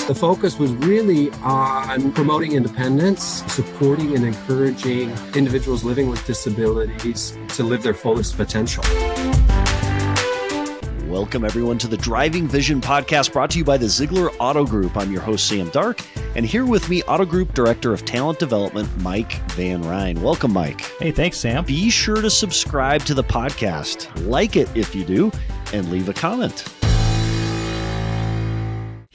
The focus was really on promoting independence, supporting and encouraging individuals living with disabilities to live their fullest potential. Welcome, everyone, to the Driving Vision podcast brought to you by the Zeigler Auto Group. I'm your host, Sam Dark, and here with me, Auto Group Director of Talent Development, Mike Van Ryn. Welcome, Mike. Hey, thanks, Sam. Be sure to subscribe to the podcast, like it if you do, and leave a comment.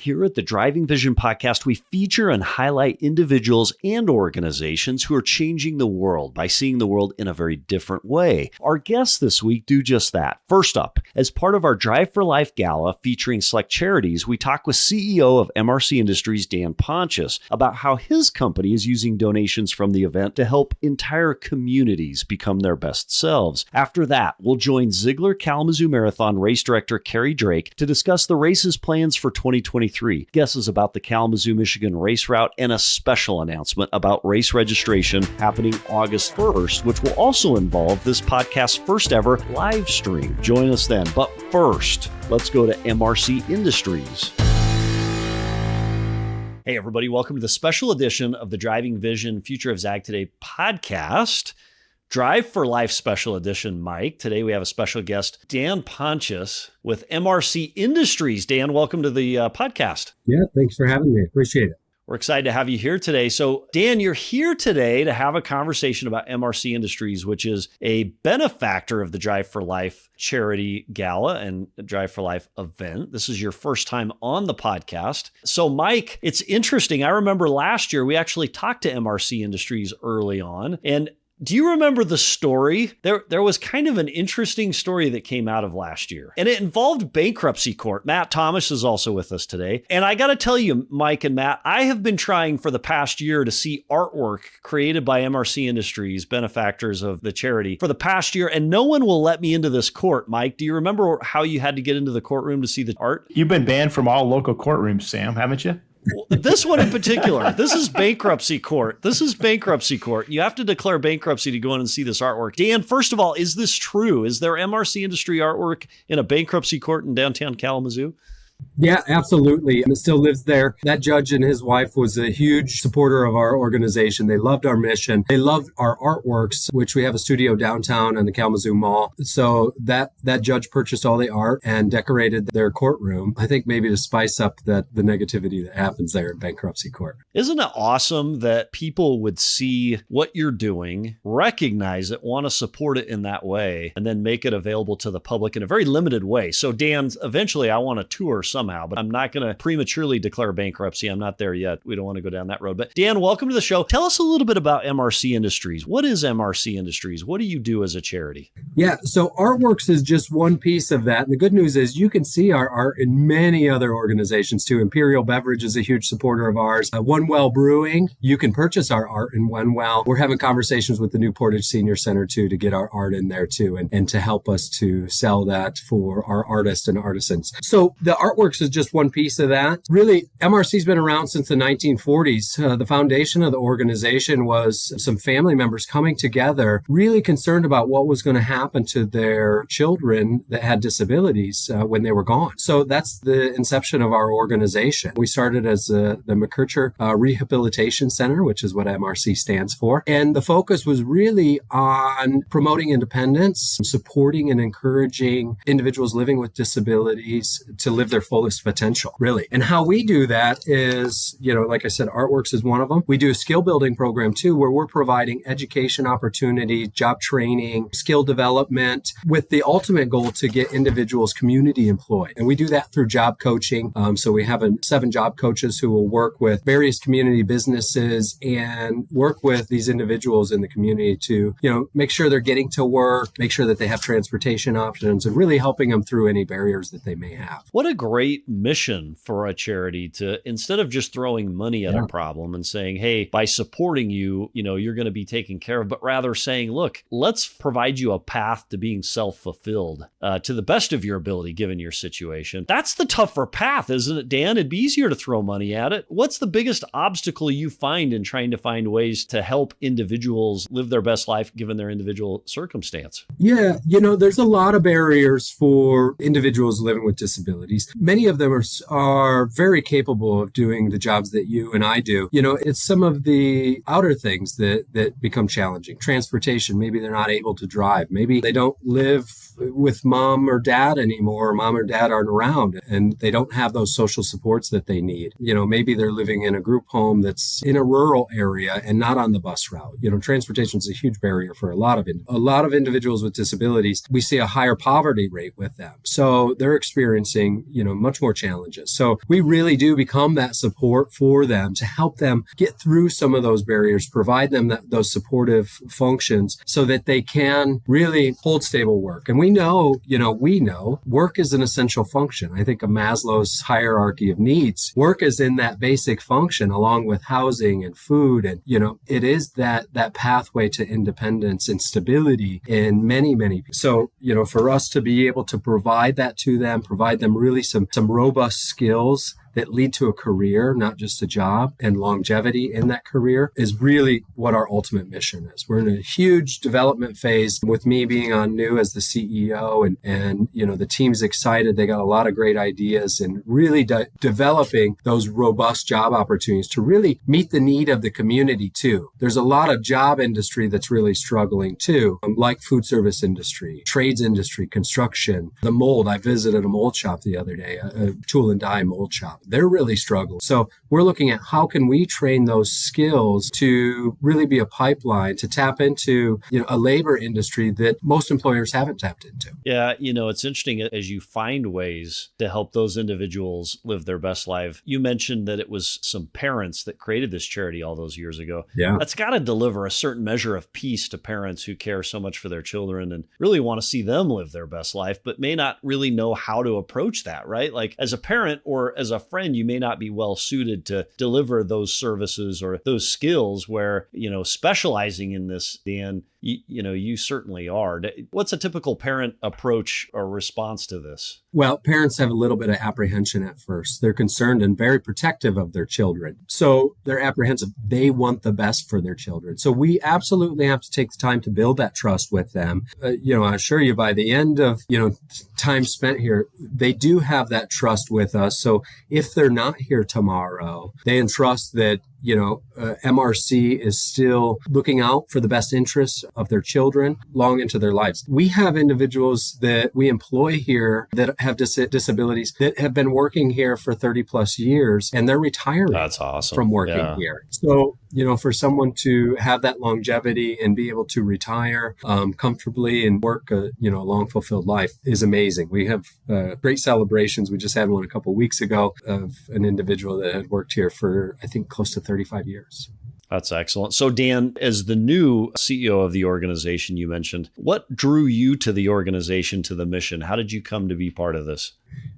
Here at the Driving Vision podcast, we feature and highlight individuals and organizations who are changing the world by seeing the world in a very different way. Our guests this week do just that. First up, as part of our Drive for Life Gala featuring select charities, we talk with CEO of MRC Industries, Dan Pontius, about how his company is using donations from the event to help entire communities become their best selves. After that, we'll join Zeigler Kzoo Marathon Race Director Carrie Drake to discuss the race's plans for 2023. Guesses about the Kalamazoo, Michigan race route, and a special announcement about race registration happening August 1st, which will also involve this podcast's first ever live stream. Join us then. But first, let's go to MRC Industries. Hey, everybody. Welcome to the special edition of the Driving Vision Future of Zag Today podcast. Drive for Life Special Edition, Mike. Today we have a special guest, Dan Pontius with MRC Industries. Dan, welcome to the podcast. Yeah, thanks for having me. Appreciate it. We're excited to have you here today. So, Dan, you're here today to have a conversation about MRC Industries, which is a benefactor of the Drive for Life charity gala and Drive for Life event. This is your first time on the podcast. So, Mike, it's interesting. I remember last year we actually talked to MRC Industries early on, and do you remember the story? There was kind of an interesting story that came out of last year, and it involved bankruptcy court. Matt Thomas is also with us today. And I got to tell you, Mike and Matt, I have been trying for the past year to see artwork created by MRC Industries, benefactors of the charity, for the past year, and no one will let me into this court. Mike, do you remember how you had to get into the courtroom to see the art? You've been banned from all local courtrooms, Sam, haven't you? This one in particular, this is bankruptcy court. You have to declare bankruptcy to go in and see this artwork. Dan, first of all, is this true? Is there MRC Industry artwork in a bankruptcy court in downtown Kalamazoo? Yeah, absolutely. And it still lives there. That judge and his wife was a huge supporter of our organization. They loved our mission. They loved our artworks, which we have a studio downtown in the Kalamazoo Mall. So that judge purchased all the art and decorated their courtroom, I think maybe to spice up the negativity that happens there in bankruptcy court. Isn't it awesome that people would see what you're doing, recognize it, want to support it in that way, and then make it available to the public in a very limited way? So, Dan, eventually I want to tour somehow, but I'm not going to prematurely declare bankruptcy. I'm not there yet. We don't want to go down that road. But Dan, welcome to the show. Tell us a little bit about MRC Industries. What is MRC Industries? What do you do as a charity? Yeah, so Artworks is just one piece of that. And the good news is you can see our art in many other organizations too. Imperial Beverage is a huge supporter of ours. One Well Brewing, you can purchase our art in One Well. We're having conversations with the New Portage Senior Center too to get our art in there too and to help us to sell that for our artists and artisans. So the Artworks is just one piece of that. Really, MRC's been around since the 1940s. The foundation of the organization was some family members coming together, really concerned about what was going to happen to their children that had disabilities when they were gone. So that's the inception of our organization. We started as the McKercher Rehabilitation Center, which is what MRC stands for. And the focus was really on promoting independence, supporting and encouraging individuals living with disabilities to live their fullest potential, really. And how we do that is, like I said, Artworks is one of them. We do a skill building program too, where we're providing education opportunities, job training, skill development, with the ultimate goal to get individuals community employed. And we do that through job coaching. So we have 7 job coaches who will work with various community businesses and work with these individuals in the community to, make sure they're getting to work, make sure that they have transportation options, and really helping them through any barriers that they may have. What a great mission for a charity to, instead of just throwing money at a problem and saying, hey, by supporting you, you're going to be taken care of, but rather saying, look, let's provide you a path to being self-fulfilled to the best of your ability, given your situation. That's the tougher path, isn't it, Dan? It'd be easier to throw money at it. What's the biggest obstacle you find in trying to find ways to help individuals live their best life given their individual circumstance? Yeah, there's a lot of barriers for individuals living with disabilities. Many many of them are very capable of doing the jobs that you and I do. It's some of the outer things that become challenging. Transportation, maybe they're not able to drive. Maybe they don't live with mom or dad anymore, or mom or dad aren't around and they don't have those social supports that they need. Maybe they're living in a group home that's in a rural area and not on the bus route. Transportation is a huge barrier for a lot of individuals with disabilities. We see a higher poverty rate with them. So they're experiencing, much more challenges. So we really do become that support for them to help them get through some of those barriers, provide them those supportive functions so that they can really hold stable work. And we know work is an essential function. I think of Maslow's hierarchy of needs. Work is in that basic function along with housing and food. And, it is that pathway to independence and stability in many, many. So, for us to be able to provide that to them, provide them really some robust skills that lead to a career, not just a job, and longevity in that career is really what our ultimate mission is. We're in a huge development phase with me being on new as the CEO and the team's excited. They got a lot of great ideas and really developing those robust job opportunities to really meet the need of the community too. There's a lot of job industry that's really struggling too, like food service industry, trades industry, construction, the mold. I visited a mold shop the other day, a tool and die mold shop. They're really struggling. So we're looking at how can we train those skills to really be a pipeline to tap into, a labor industry that most employers haven't tapped into. Yeah, it's interesting as you find ways to help those individuals live their best life. You mentioned that it was some parents that created this charity all those years ago. Yeah. That's got to deliver a certain measure of peace to parents who care so much for their children and really want to see them live their best life, but may not really know how to approach that, right? Like as a parent or as a friend, you may not be well suited to deliver those services or those skills where, specializing in this, Dan, you certainly are. What's a typical parent approach or response to this? Well, parents have a little bit of apprehension at first. They're concerned and very protective of their children. So they're apprehensive. They want the best for their children. So we absolutely have to take the time to build that trust with them. I assure you by the end of, time spent here, they do have that trust with us. So if they're not here tomorrow, they entrust that MRC is still looking out for the best interests of their children long into their lives. We have individuals that we employ here that have disabilities that have been working here for 30 plus years and they're retiring. That's awesome. From working here. So, for someone to have that longevity and be able to retire comfortably and work a long fulfilled life is amazing. We have great celebrations. We just had one a couple of weeks ago of an individual that had worked here for, I think, close to 35 years. That's excellent. So Dan, as the new CEO of the organization you mentioned, what drew you to the organization, to the mission? How did you come to be part of this?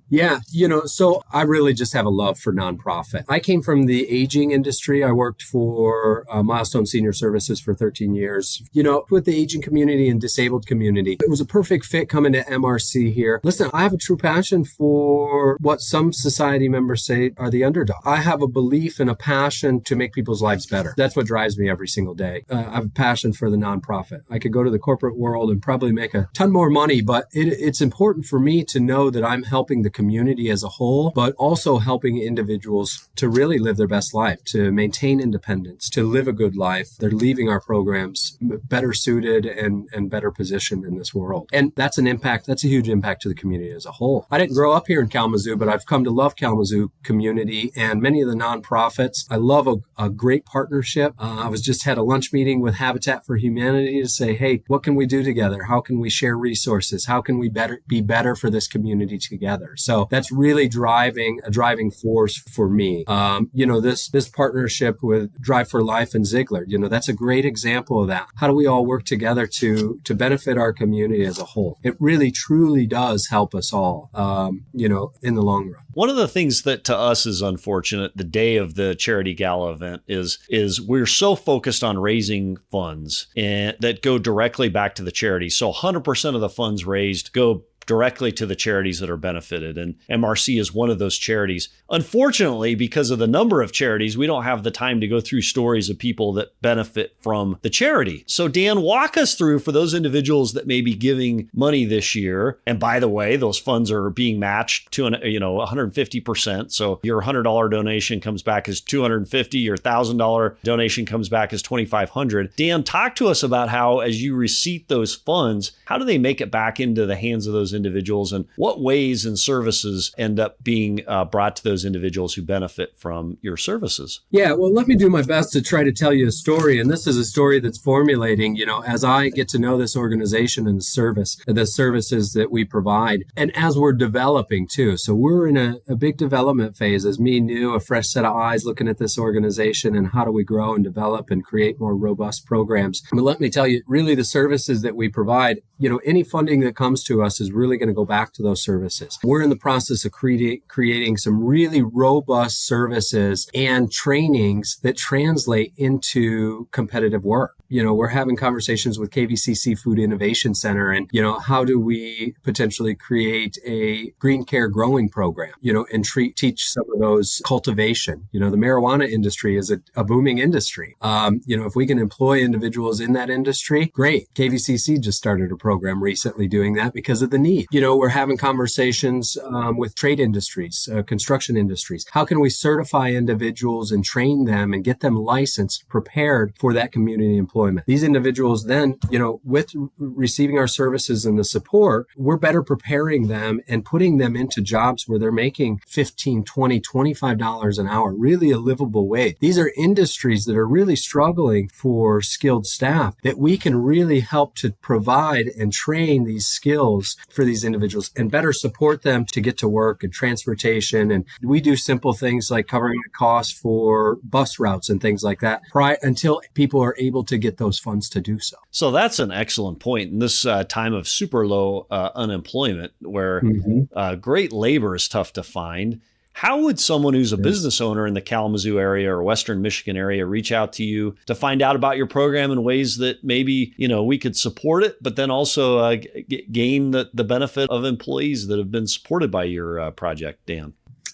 Yeah, so I really just have a love for nonprofit. I came from the aging industry. I worked for Milestone Senior Services for 13 years, with the aging community and disabled community. It was a perfect fit coming to MRC here. Listen, I have a true passion for what some society members say are the underdog. I have a belief and a passion to make people's lives better. That's what drives me every single day. I have a passion for the nonprofit. I could go to the corporate world and probably make a ton more money, but it's important for me to know that I'm helping the community as a whole, but also helping individuals to really live their best life, to maintain independence, to live a good life. They're leaving our programs better suited and better positioned in this world. And that's an impact. That's a huge impact to the community as a whole. I didn't grow up here in Kalamazoo, but I've come to love Kalamazoo community and many of the nonprofits. I love a great partnership. I just had a lunch meeting with Habitat for Humanity to say, hey, what can we do together? How can we share resources? How can we be better for this community together? So that's really a driving force for me. This partnership with Drive for Life and Zeigler, that's a great example of that. How do we all work together to benefit our community as a whole? It really, truly does help us all, in the long run. One of the things that to us is unfortunate the day of the charity gala event is we're so focused on raising funds and that go directly back to the charity. So 100% of the funds raised go directly to the charities that are benefited. And MRC is one of those charities. Unfortunately, because of the number of charities, we don't have the time to go through stories of people that benefit from the charity. So Dan, walk us through for those individuals that may be giving money this year. And by the way, those funds are being matched to 150%. So your $100 donation comes back as $250, your $1,000 donation comes back as $2,500. Dan, talk to us about how, as you receipt those funds, how do they make it back into the hands of those individuals, and what ways and services end up being brought to those individuals who benefit from your services? Yeah, well, let me do my best to try to tell you a story. And this is a story that's formulating, as I get to know this organization and the services that we provide, and as we're developing too. So we're in a big development phase as me new, a fresh set of eyes looking at this organization and how do we grow and develop and create more robust programs. But let me tell you, really the services that we provide, any funding that comes to us is really going to go back to those services. We're in the process of creating some really robust services and trainings that translate into competitive work. We're having conversations with KVCC Food Innovation Center and, how do we potentially create a green care growing program, and teach some of those cultivation. The marijuana industry is a booming industry. If we can employ individuals in that industry, great. KVCC just started a program recently doing that because of the need. We're having conversations with trade industries, construction industries. How can we certify individuals and train them and get them licensed, prepared for that community employment? These individuals then, with receiving our services and the support, we're better preparing them and putting them into jobs where they're making $15, $20, $25 an hour, really a livable wage. These are industries that are really struggling for skilled staff that we can really help to provide and train these skills for these individuals and better support them to get to work and transportation. And we do simple things like covering the cost for bus routes and things like that until people are able to get those funds to do so. So that's an excellent point. In this time of super low unemployment, where great labor is tough to find, how would someone who's a business owner in the Kalamazoo area or Western Michigan area reach out to you to find out about your program in ways that maybe, we could support it, but then also gain the benefit of employees that have been supported by your project, Dan?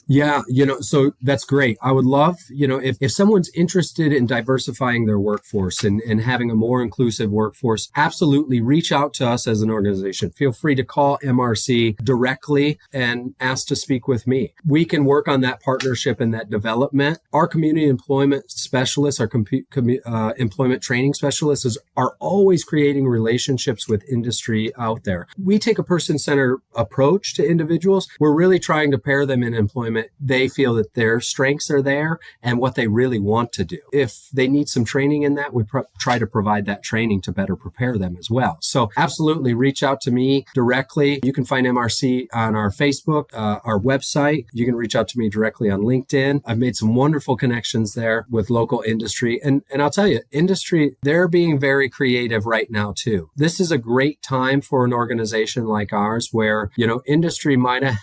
Yeah, so that's great. I would love, if someone's interested in diversifying their workforce and having a more inclusive workforce, absolutely reach out to us as an organization. Feel free to call MRC directly and ask to speak with me. We can work on that partnership and that development. Our community employment specialists, our employment training specialists are always creating relationships with industry out there. We take a person-centered approach to individuals. We're really trying to pair them in employment. They feel that their strengths are there and what they really want to do. If they need some training in that, we try to provide that training to better prepare them as well. So absolutely reach out to me directly. You can find MRC on our Facebook, our website. You can reach out to me directly on LinkedIn. I've made some wonderful connections there with local industry. And I'll tell you, industry, they're being very creative right now too. This is a great time for an organization like ours where, industry might have,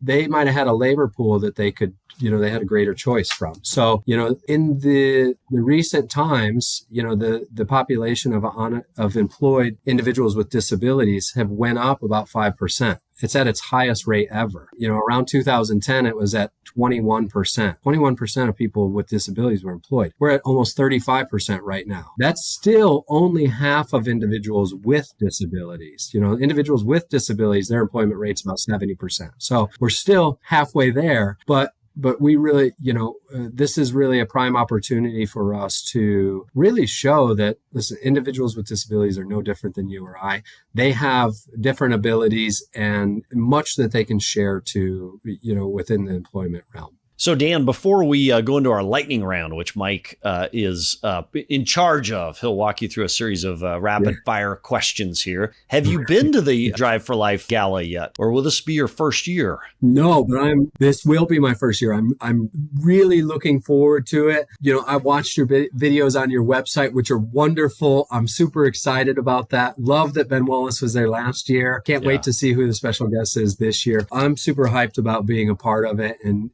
they might have had a labor pool that they could, they had a greater choice from. So, in the recent times, the population of employed individuals with disabilities have went up about 5%. It's at its highest rate ever. Around 2010, it was at 21%. 21% of people with disabilities were employed. We're at almost 35% right now. That's still only half of individuals with disabilities. Individuals with disabilities, their employment rate's about 70%. So we're still halfway there, but we really, this is really a prime opportunity for us to really show that, listen, individuals with disabilities are no different than you or I. They have different abilities and much that they can share to, within the employment realm. So, Dan, before we go into our lightning round, which Mike is in charge of, he'll walk you through a series of rapid fire questions here. Have you been to the Drive for Life Gala yet, or will this be your first year? No, but this will be my first year. I'm really looking forward to it. I watched your videos on your website, which are wonderful. I'm super excited about that. Love that Ben Wallace was there last year. Can't wait to see who the special guest is this year. I'm super hyped about being a part of it, and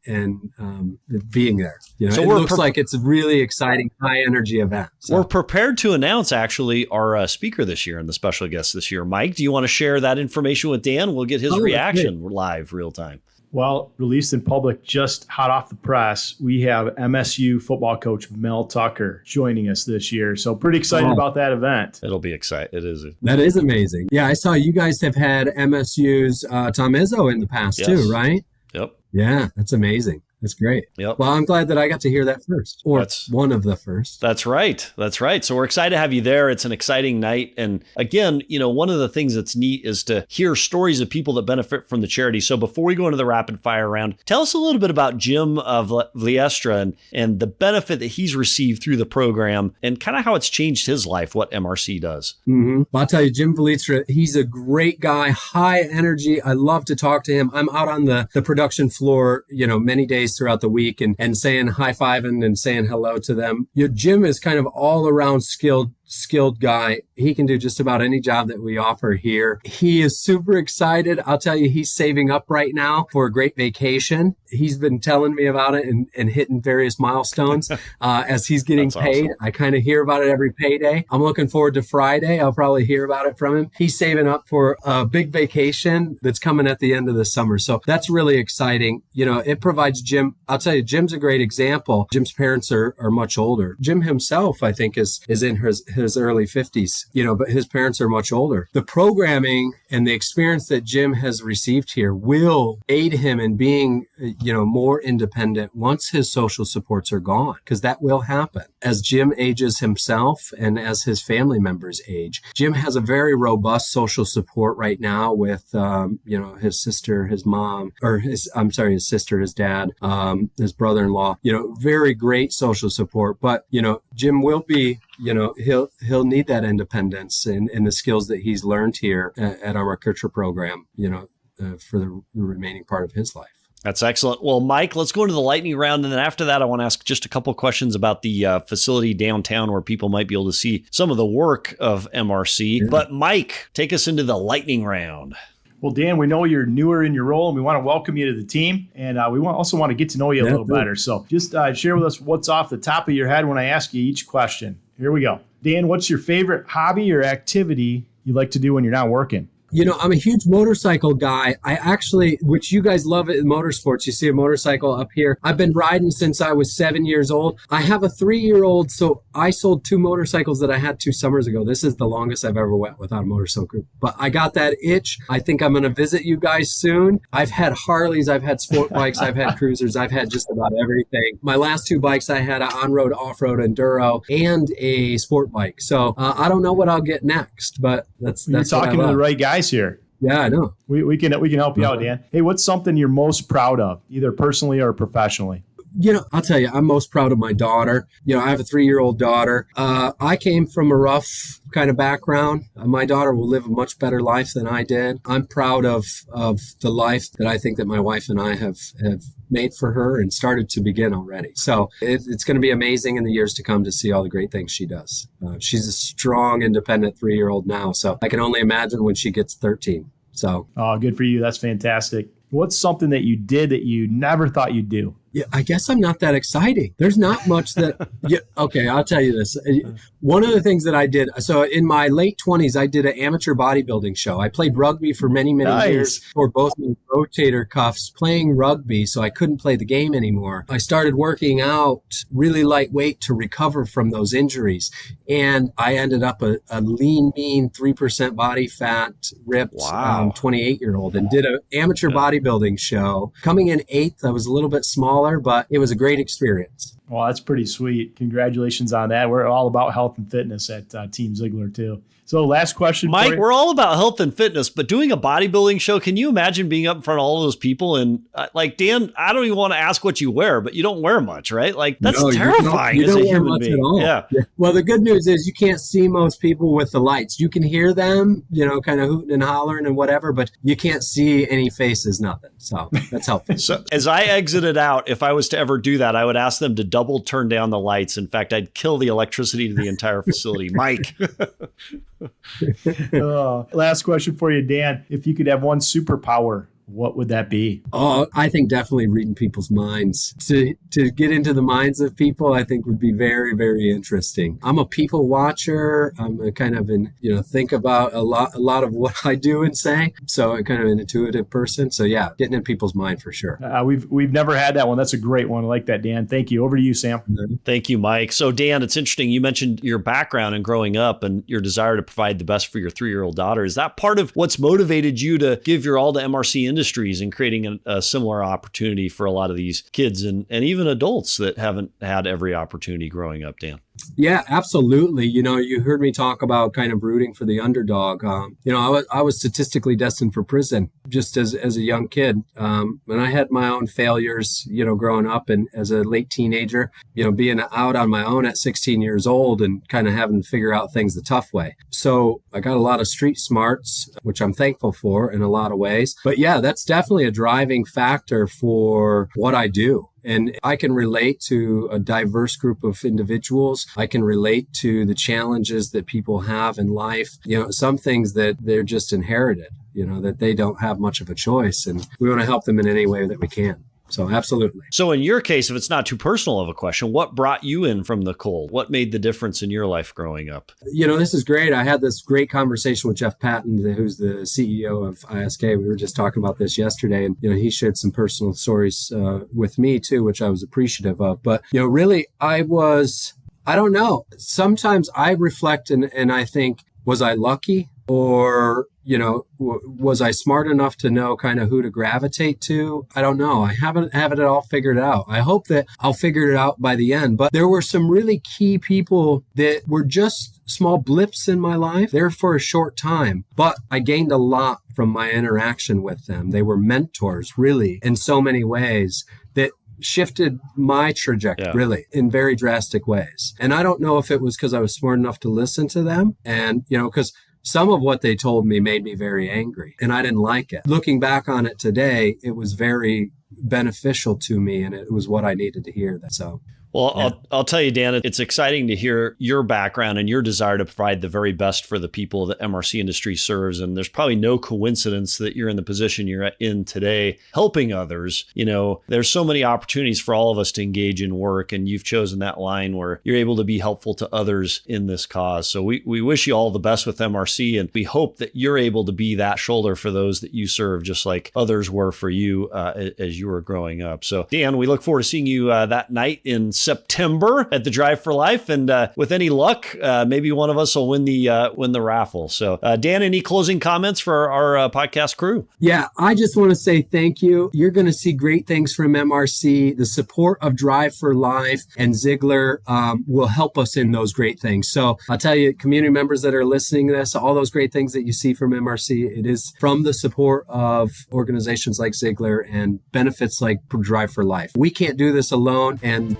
being there. So it looks like it's a really exciting, high energy event. So. We're prepared to announce actually our speaker this year and the special guest this year. Mike, do you want to share that information with Dan? We'll get his reaction live, real time. Well, released in public, just hot off the press, we have MSU football coach Mel Tucker joining us this year. So pretty excited about that event. It'll be exciting. It is. That is amazing. Yeah, I saw you guys have had MSU's Tom Izzo in the past too, right? Yep. Yeah, that's amazing. That's great. Yep. Well, I'm glad that I got to hear that first, or that's one of the first. That's right. That's right. So we're excited to have you there. It's an exciting night. And again, one of the things that's neat is to hear stories of people that benefit from the charity. So before we go into the rapid fire round, tell us a little bit about Jim of Vliestra and the benefit that he's received through the program and kind of how it's changed his life, what MRC does. Mm-hmm. Well, I'll tell you, Jim Vliestra, he's a great guy, high energy. I love to talk to him. I'm out on the production floor, many days throughout the week and saying high-fiving and saying hello to them. Jim is kind of all around skilled guy. He can do just about any job that we offer here. He is super excited. I'll tell you, he's saving up right now for a great vacation. He's been telling me about it and hitting various milestones as he's getting paid. Awesome. I kind of hear about it every payday. I'm looking forward to Friday. I'll probably hear about it from him. He's saving up for a big vacation that's coming at the end of the summer. So that's really exciting. It provides Jim. I'll tell you, Jim's a great example. Jim's parents are much older. Jim himself, I think, is in his early 50s, but his parents are much older. The programming and the experience that Jim has received here will aid him in being, more independent once his social supports are gone, because that will happen as Jim ages himself and as his family members age. Jim has a very robust social support right now with, his sister, his mom, his sister, his dad, his brother-in-law, very great social support. But, Jim will be, he'll need that independence and the skills that he's learned here at our Kircher program, for the remaining part of his life. That's excellent. Well, Mike, let's go into the lightning round. And then after that, I want to ask just a couple of questions about the facility downtown where people might be able to see some of the work of MRC. Yeah. But Mike, take us into the lightning round. Well, Dan, we know you're newer in your role, and we want to welcome you to the team. And we also want to get to know you a little better. So just share with us what's off the top of your head when I ask you each question. Here we go. Dan, what's your favorite hobby or activity you like to do when you're not working? I'm a huge motorcycle guy. I actually, which you guys love it in motorsports, you see a motorcycle up here. I've been riding since I was 7 years old. I have a 3-year-old, so I sold 2 motorcycles that I had 2 summers ago. This is the longest I've ever went without a motorcycle. But I got that itch. I think I'm going to visit you guys soon. I've had Harleys, I've had sport bikes, I've had cruisers, I've had just about everything. My last 2 bikes, I had an on-road, off-road enduro and a sport bike. So I don't know what I'll get next, but that's You're talking to the right guys here. Yeah, I know. We can help you out, Dan. Hey, what's something you're most proud of, either personally or professionally? I'll tell you, I'm most proud of my daughter. I have a 3-year-old daughter. I came from a rough kind of background. My daughter will live a much better life than I did. I'm proud of the life that I think that my wife and I have made for her and started to begin already. So it's going to be amazing in the years to come to see all the great things she does. She's a strong, independent 3-year-old now. So I can only imagine when she gets 13. So. Oh, good for you. That's fantastic. What's something that you did that you never thought you'd do? Yeah, I guess I'm not that exciting. There's not much that, okay, I'll tell you this. One of the things that I did, so in my late 20s, I did an amateur bodybuilding show. I played rugby for many years for both my rotator cuffs playing rugby, so I couldn't play the game anymore. I started working out really lightweight to recover from those injuries. And I ended up a lean, mean, 3% body fat, ripped 28-year-old and did an amateur bodybuilding show. Coming in 8th, I was a little bit smaller, but it was a great experience. Well, that's pretty sweet. Congratulations on that. We're all about health and fitness at Team Zeigler, too. So last question, Mike, we're all about health and fitness, but doing a bodybuilding show, can you imagine being up in front of all those people? And Dan, I don't even want to ask what you wear, but you don't wear much, right? Like that's terrifying as a human being. Yeah. Well, the good news is you can't see most people with the lights. You can hear them, kind of hooting and hollering and whatever, but you can't see any faces, nothing. So that's helpful. So as I exited out, if I was to ever do that, I would ask them to double turn down the lights. In fact, I'd kill the electricity to the entire facility. Mike. Last question for you, Dan. If you could have one superpower, what would that be? Oh, I think definitely reading people's minds. To get into the minds of people, I think would be very, very interesting. I'm a people watcher. I'm a kind of think about a lot of what I do and say. So I'm kind of an intuitive person. So yeah, getting in people's mind for sure. We've never had that one. That's a great one. I like that, Dan. Thank you. Over to you, Sam. Thank you, Mike. So Dan, it's interesting. You mentioned your background and growing up and your desire to provide the best for your 3-year-old daughter. Is that part of what's motivated you to give your all to MRC Industries and creating a similar opportunity for a lot of these kids and even adults that haven't had every opportunity growing up, Dan? Yeah, absolutely. You heard me talk about kind of rooting for the underdog. I was statistically destined for prison just as a young kid. And I had my own failures, growing up and as a late teenager, being out on my own at 16 years old and kind of having to figure out things the tough way. So I got a lot of street smarts, which I'm thankful for in a lot of ways. But yeah, that's definitely a driving factor for what I do. And I can relate to a diverse group of individuals. I can relate to the challenges that people have in life. Some things that they're just inherited, that they don't have much of a choice. And we want to help them in any way that we can. So absolutely. So in your case, if it's not too personal of a question, what brought you in from the cold? What made the difference in your life growing up? This is great. I had this great conversation with Jeff Patton, who's the CEO of ISK. We were just talking about this yesterday, and he shared some personal stories with me too, which I was appreciative of. But really, I don't know. Sometimes I reflect and I think, was I lucky? Or, was I smart enough to know kind of who to gravitate to? I don't know. I haven't it all figured out. I hope that I'll figure it out by the end. But there were some really key people that were just small blips in my life. There for a short time, but I gained a lot from my interaction with them. They were mentors, really, in so many ways that shifted my trajectory really in very drastic ways. And I don't know if it was because I was smart enough to listen to them and, because some of what they told me made me very angry and I didn't like it. Looking back on it today, it was very beneficial to me and it was what I needed to hear. Well, yeah. I'll tell you, Dan, it's exciting to hear your background and your desire to provide the very best for the people that MRC Industry serves. And there's probably no coincidence that you're in the position you're in today, helping others. There's so many opportunities for all of us to engage in work, and you've chosen that line where you're able to be helpful to others in this cause. So we wish you all the best with MRC, and we hope that you're able to be that shoulder for those that you serve, just like others were for you as you were growing up. So, Dan, we look forward to seeing you that night in September at the Drive for Life, and with any luck, maybe one of us will win the raffle. So, Dan, any closing comments for our podcast crew? Yeah, I just want to say thank you. You're going to see great things from MRC. The support of Drive for Life and Zeigler will help us in those great things. So, I'll tell you, community members that are listening to this, all those great things that you see from MRC, it is from the support of organizations like Zeigler and benefits like Drive for Life. We can't do this alone, and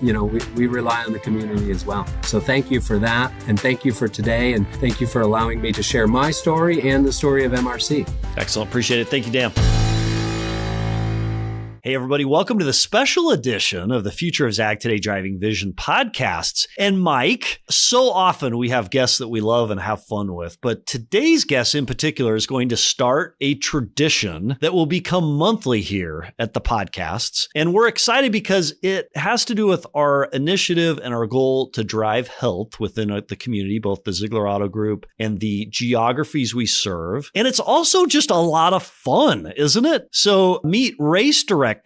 we rely on the community as well. So thank you for that. And thank you for today. And thank you for allowing me to share my story and the story of MRC. Excellent. Appreciate it. Thank you, Dan. Hey, everybody. Welcome to the special edition of the Future of Zag Today Driving Vision podcasts. And Mike, so often we have guests that we love and have fun with, but today's guest in particular is going to start a tradition that will become monthly here at the podcasts. And we're excited because it has to do with our initiative and our goal to drive health within the community, both the Zeigler Auto Group and the geographies we serve. And it's also just a lot of fun, isn't it? So meet Race Director.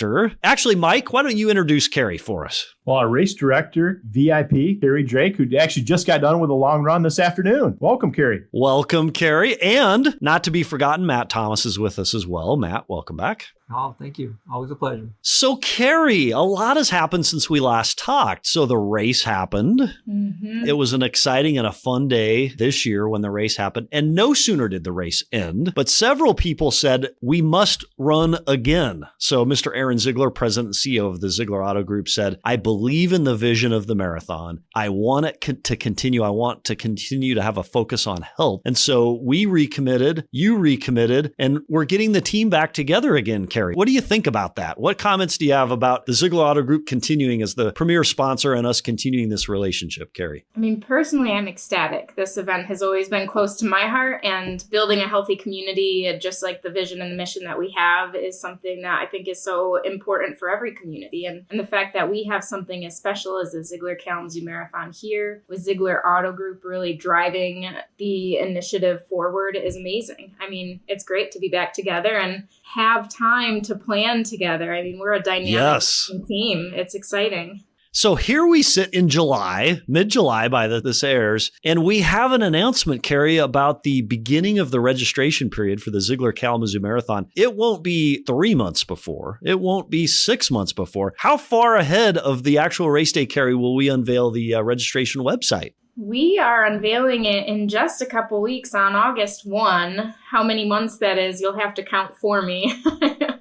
Actually, Mike, why don't you introduce Carrie for us? Well, our race director, VIP, Carrie Drake, who actually just got done with a long run this afternoon. Welcome, Carrie. Welcome, Carrie. And not to be forgotten, Matt Thomas is with us as well. Matt, welcome back. Oh, thank you. Always a pleasure. So, Carrie, a lot has happened since we last talked. So the race happened. Mm-hmm. It was an exciting and a fun day this year when the race happened. And no sooner did the race end, but several people said, we must run again. So Mr. Aaron Zeigler, president and CEO of the Zeigler Auto Group, said, I believe believe in the vision of the marathon. I want it to continue. I want to continue to have a focus on health. And so we recommitted, you recommitted, and we're getting the team back together again, Carrie. What do you think about that? What comments do you have about the Zeigler Auto Group continuing as the premier sponsor and us continuing this relationship, Carrie? I mean, personally, I'm ecstatic. This event has always been close to my heart, and building a healthy community, just like the vision and the mission that we have, is something that I think is so important for every community. And the fact that we have something as special as the Zeigler Kzoo Marathon here, with Zeigler Auto Group really driving the initiative forward, is amazing. I mean, it's great to be back together and have time to plan together. I mean, we're a dynamic team. It's exciting. So here we sit in July, mid-July by this airs, and we have an announcement, Carrie, about the beginning of the registration period for the Zeigler Kzoo Marathon. It won't be 3 months before. It won't be 6 months before. How far ahead of the actual race day, Carrie, will we unveil the registration website? We are unveiling it in just a couple weeks on August 1. How many months that is, you'll have to count for me.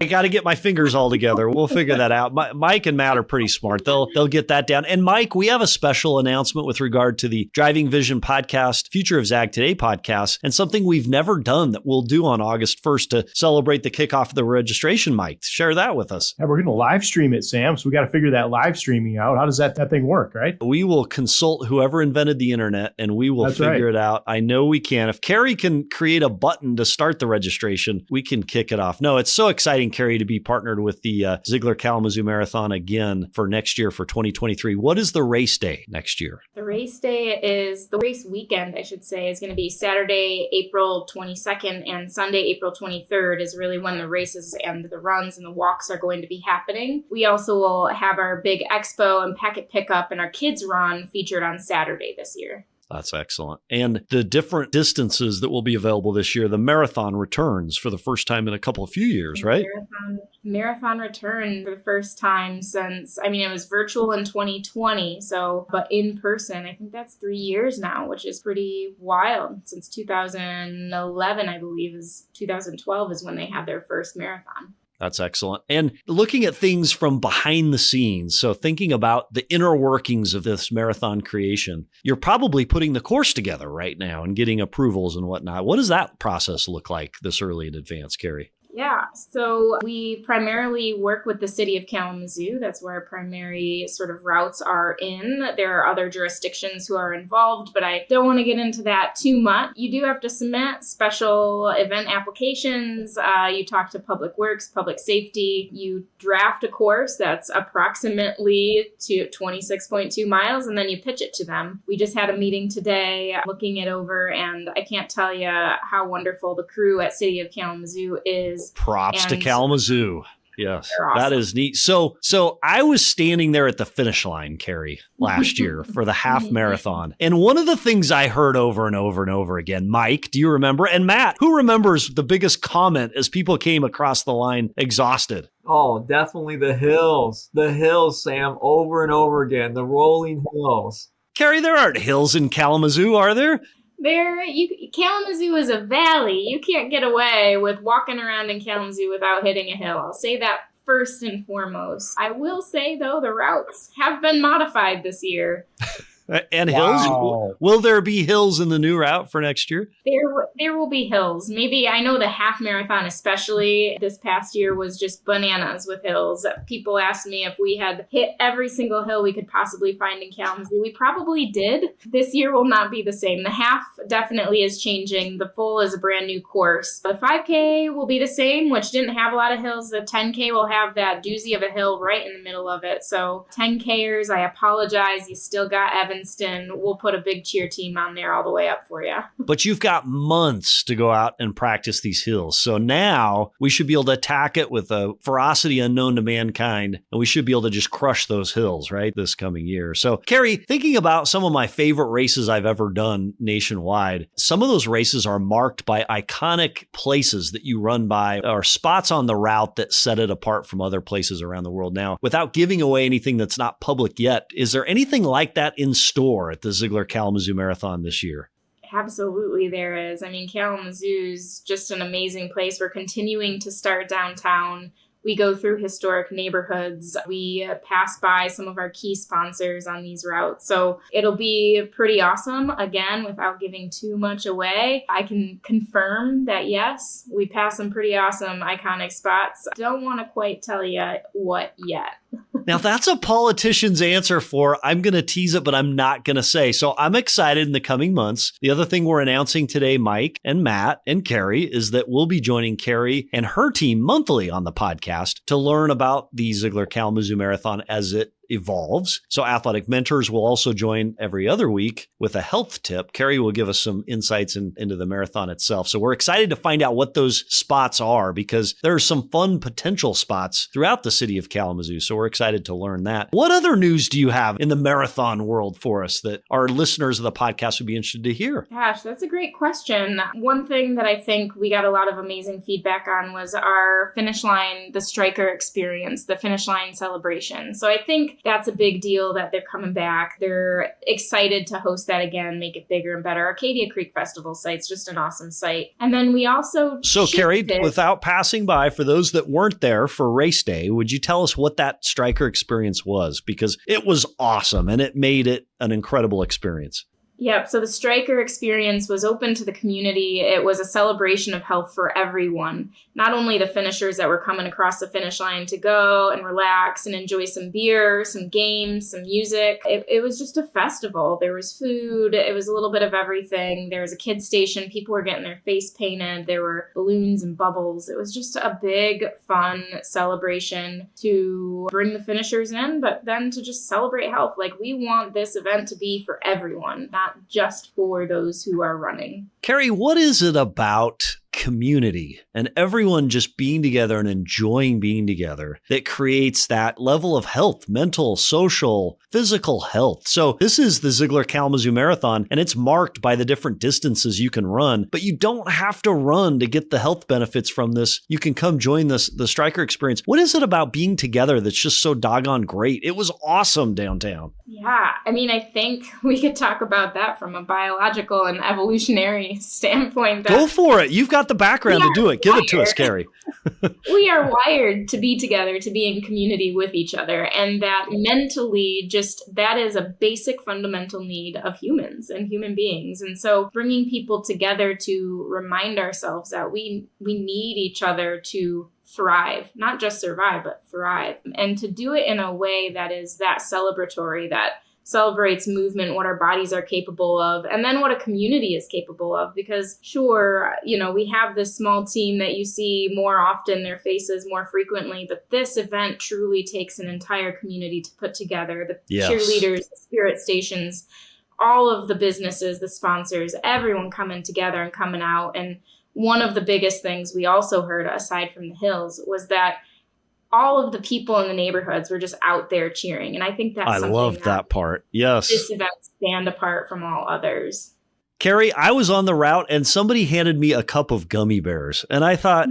I got to get my fingers all together. We'll figure that out. Mike and Matt are pretty smart. They'll get that down. And Mike, we have a special announcement with regard to the Driving Vision podcast, Future of Zag Today podcast, and something we've never done that we'll do on August 1st to celebrate the kickoff of the registration. Mike, share that with us. Yeah, we're going to live stream it, Sam. So we got to figure that live streaming out. How does that thing work, right? We will consult whoever invented the internet and we will figure it out. I know we can. If Carrie can create a button to start the registration, we can kick it off. No, it's so exciting, Carrie, to be partnered with the Zeigler Kzoo Marathon again for next year, for 2023. What is the race day next year? The race day is the race weekend, I should say, is going to be Saturday, April 22nd, and Sunday, April 23rd is really when the races and the runs and the walks are going to be happening. We also will have our big expo and packet pickup and our kids run featured on Saturday this year. That's excellent. And the different distances that will be available this year, the marathon returns for the first time in a few years, right? Marathon return for the first time since, it was virtual in 2020, but in person, I think that's 3 years now, which is pretty wild. Since 2011, I believe, 2012 is when they had their first marathon. That's excellent. And looking at things from behind the scenes, so thinking about the inner workings of this marathon creation, you're probably putting the course together right now and getting approvals and whatnot. What does that process look like this early in advance, Carrie? Yeah, so we primarily work with the city of Kalamazoo. That's where our primary sort of routes are in. There are other jurisdictions who are involved, but I don't want to get into that too much. You do have to submit special event applications. You talk to Public Works, Public Safety. You draft a course that's approximately to 26.2 miles, and then you pitch it to them. We just had a meeting today looking it over, and I can't tell you how wonderful the crew at City of Kalamazoo is. Props to Kalamazoo. Yes, awesome. That is neat. So I was standing there at the finish line, Carrie, last year for the half marathon. And one of the things I heard over and over and over again, Mike, do you remember? And Matt, who remembers the biggest comment as people came across the line exhausted? Oh, definitely the hills. The hills, Sam, over and over again. The rolling hills. Carrie, there aren't hills in Kalamazoo, are there? Kalamazoo is a valley. You can't get away with walking around in Kalamazoo without hitting a hill. I'll say that first and foremost. I will say, though, the routes have been modified this year. And hills? Will there be hills in the new route for next year? There will be hills. Maybe, I know the half marathon especially this past year was just bananas with hills. People asked me if we had hit every single hill we could possibly find in Kalamazoo. We probably did. This year will not be the same. The half definitely is changing. The full is a brand new course. The 5K will be the same, which didn't have a lot of hills. The 10K will have that doozy of a hill right in the middle of it. So 10Kers, I apologize. You still got Evanston. We'll put a big cheer team on there all the way up for you. But you've got months to go out and practice these hills. So now we should be able to attack it with a ferocity unknown to mankind. And we should be able to just crush those hills, right, this coming year. So, Carrie, thinking about some of my favorite races I've ever done nationwide, some of those races are marked by iconic places that you run by or spots on the route that set it apart from other places around the world. Now, without giving away anything that's not public yet, is there anything like that in store at the Zeigler Kzoo Marathon this year? Absolutely there is. Kalamazoo's just an amazing place. We're continuing to start downtown. We go through historic neighborhoods. We pass by some of our key sponsors on these routes. So it'll be pretty awesome. Again, without giving too much away, I can confirm that yes, we pass some pretty awesome iconic spots. Don't want to quite tell you what yet. Now, that's a politician's answer for, I'm going to tease it, but I'm not going to say. So I'm excited in the coming months. The other thing we're announcing today, Mike and Matt and Carrie, is that we'll be joining Carrie and her team monthly on the podcast to learn about the Zeigler Kzoo Marathon as it evolves. So athletic mentors will also join every other week with a health tip. Carrie will give us some insights into the marathon itself. So we're excited to find out what those spots are, because there are some fun potential spots throughout the city of Kalamazoo. So we're excited to learn that. What other news do you have in the marathon world for us that our listeners of the podcast would be interested to hear? Gosh, that's a great question. One thing that I think we got a lot of amazing feedback on was our finish line, the striker experience, the finish line celebration. So I think that's a big deal that they're coming back. They're excited to host that again, make it bigger and better. Arcadia Creek Festival site's just an awesome site. And then we also So Carrie, without passing by, for those that weren't there for race day, would you tell us what that striker experience was? Because it was awesome and it made it an incredible experience. Yep. So the striker experience was open to the community. It was a celebration of health for everyone, not only the finishers that were coming across the finish line to go and relax and enjoy some beer, some games, some music. It was just a festival. There was food. It was a little bit of everything. There was a kids station. People were getting their face painted. There were balloons and bubbles. It was just a big, fun celebration to bring the finishers in, but then to just celebrate health. Like, we want this event to be for everyone, not just for those who are running. Carrie, what is it about community and everyone just being together and enjoying being together that creates that level of health, mental, social, physical health? So this is the Zeigler Kzoo Marathon, and it's marked by the different distances you can run, but you don't have to run to get the health benefits from this. You can come join the striker experience. What is it about being together that's just so doggone great? It was awesome downtown. Yeah, I mean, I think we could talk about that from a biological and evolutionary standpoint. Go for it. You've got the background to do it. Give it to us, Carrie. We are wired to be together, to be in community with each other. And that mentally, that is a basic fundamental need of humans and human beings. And so bringing people together to remind ourselves that we need each other to thrive, not just survive, but thrive. And to do it in a way that is that celebratory, that celebrates movement, what our bodies are capable of, and then what a community is capable of. Because sure, we have this small team that you see more often, their faces more frequently, but this event truly takes an entire community to put together. The cheerleaders, the spirit stations, all of the businesses, the sponsors, everyone coming together and coming out. And one of the biggest things we also heard, aside from the hills, was that all of the people in the neighborhoods were just out there cheering. And I think that's something I love that part. Yes. This event stand apart from all others. Carrie, I was on the route and somebody handed me a cup of gummy bears. And I thought,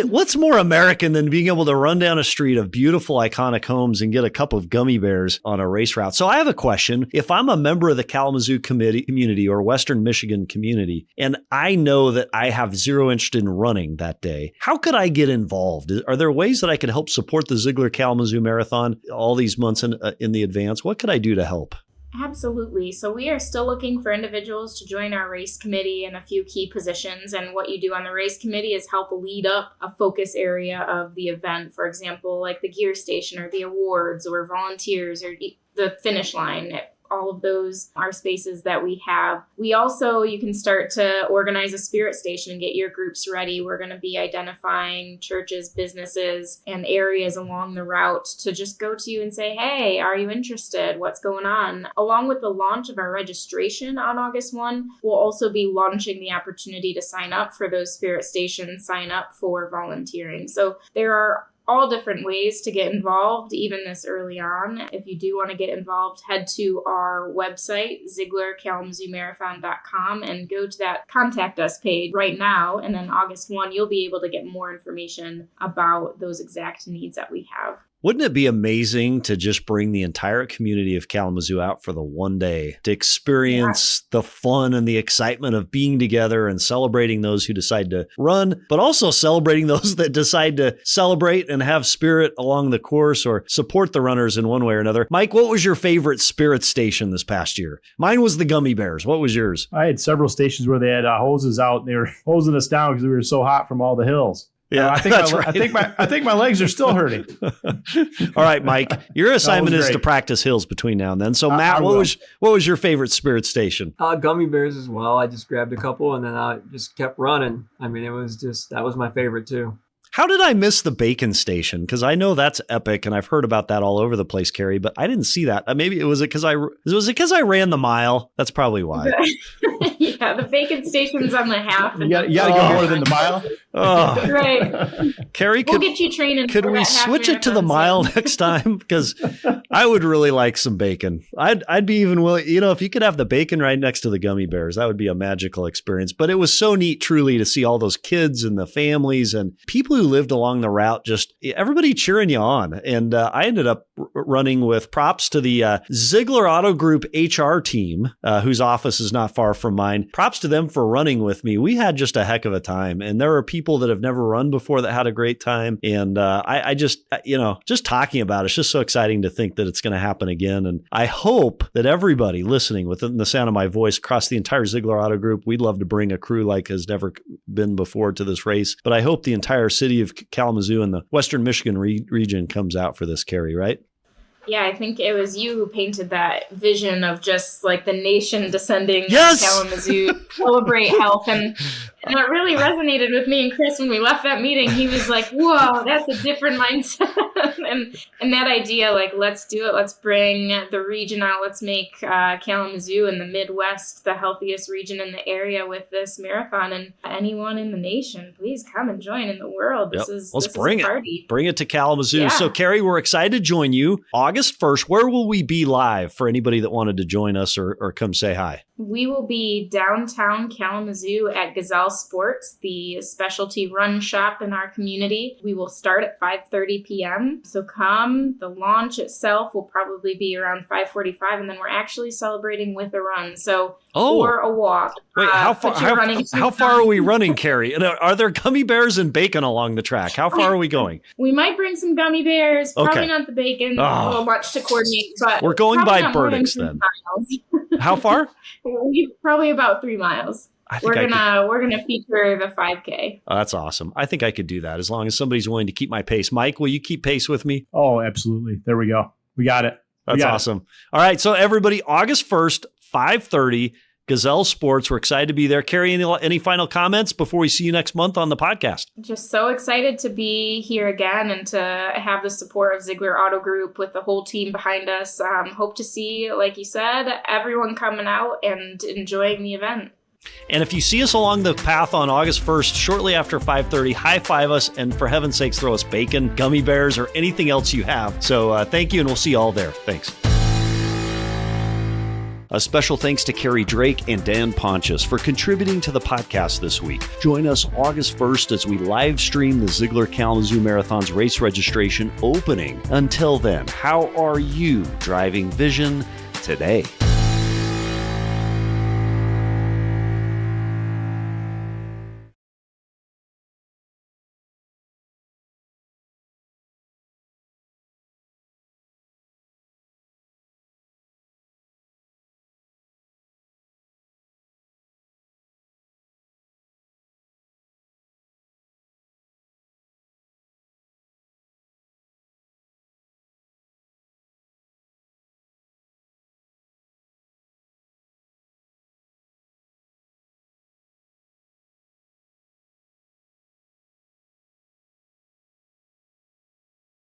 what's more American than being able to run down a street of beautiful, iconic homes and get a cup of gummy bears on a race route? So I have a question. If I'm a member of the Kalamazoo community or Western Michigan community, and I know that I have zero interest in running that day, how could I get involved? Are there ways that I could help support the Zeigler Kzoo Marathon all these months in the advance? What could I do to help? Absolutely. So we are still looking for individuals to join our race committee in a few key positions. And what you do on the race committee is help lead up a focus area of the event. For example, like the gear station or the awards or volunteers or the finish line. All of those are spaces that we have. We also, you can start to organize a spirit station and get your groups ready. We're going to be identifying churches, businesses, and areas along the route to just go to you and say, hey, are you interested? What's going on? Along with the launch of our registration on August 1, we'll also be launching the opportunity to sign up for those spirit stations, sign up for volunteering. So there are all different ways to get involved, even this early on. If you do want to get involved, head to our website, ZeiglerKzooMarathon.com, and go to that contact us page right now. And then August 1, you'll be able to get more information about those exact needs that we have. Wouldn't it be amazing to just bring the entire community of Kalamazoo out for the one day to experience the fun and the excitement of being together and celebrating those who decide to run, but also celebrating those that decide to celebrate and have spirit along the course or support the runners in one way or another. Mike, what was your favorite spirit station this past year? Mine was the gummy bears. What was yours? I had several stations where they had hoses out and they were hosing us down because we were so hot from all the hills. Yeah, I think my legs are still hurting. All right, Mike, your assignment is to practice hills between now and then. So, Matt, what was your favorite spirit station? Gummy bears as well. I just grabbed a couple and then I just kept running. I mean, that was my favorite too. How did I miss the bacon station? Because I know that's epic, and I've heard about that all over the place, Carrie. But I didn't see that. Maybe was it because I ran the mile? That's probably why. Yeah, the bacon station's on the half. You got to go more than the mile. Oh. Right. Carrie, we'll get you training. Could we switch it to the mile next time? Because I would really like some bacon. I'd be even willing. If you could have the bacon right next to the gummy bears, that would be a magical experience. But it was so neat, truly, to see all those kids and the families and people who lived along the route, just everybody cheering you on. And I ended up running with props to the Zeigler Auto Group HR team, whose office is not far from mine. Props to them for running with me. We had just a heck of a time. And there are people that have never run before that had a great time. And I just talking about it's just so exciting to think that it's going to happen again. And I hope that everybody listening within the sound of my voice across the entire Zeigler Auto Group, we'd love to bring a crew like has never been before to this race. But I hope the entire city of Kalamazoo and the Western Michigan region comes out for this, Carrie, right? Yeah, I think it was you who painted that vision of just like the nation descending yes! on Kalamazoo, celebrate health. And it really resonated with me and Chris when we left that meeting. He was like, whoa, that's a different mindset. and that idea, like, let's do it. Let's bring the region out. Let's make Kalamazoo and the Midwest the healthiest region in the area with this marathon. And anyone in the nation, please come and join in the world. Let's bring it. Party. Bring it to Kalamazoo. Yeah. So, Carrie, we're excited to join you August 1st. Where will we be live for anybody that wanted to join us or come say hi? We will be downtown Kalamazoo at Gazelle Sports, the specialty run shop in our community. We will start at 5:30 p.m. So come. The launch itself will probably be around 5:45, and then we're actually celebrating with a run. So or a walk. Wait, how far are we running, Carrie? And are there gummy bears and bacon along the track? How far are we going? We might bring some gummy bears. Probably not the bacon. A little much to coordinate, but we're going by Burdick's then. How far? Probably about 3 miles. We're gonna feature the 5K. Oh, that's awesome. I think I could do that as long as somebody's willing to keep my pace. Mike, will you keep pace with me? Oh, absolutely. There we go. We got it. That's awesome. All right. So everybody, August 1st, 5:30, Gazelle Sports. We're excited to be there. Carrie, any final comments before we see you next month on the podcast? Just so excited to be here again and to have the support of Zeigler Auto Group with the whole team behind us. Hope to see, like you said, everyone coming out and enjoying the event. And if you see us along the path on August 1st, shortly after 5:30, high-five us, and for heaven's sakes, throw us bacon, gummy bears, or anything else you have. So thank you, and we'll see you all there. Thanks. A special thanks to Carrie Drake and Dan Pontius for contributing to the podcast this week. Join us August 1st as we live stream the Zeigler Kzoo Marathon's race registration opening. Until then, how are you driving vision today?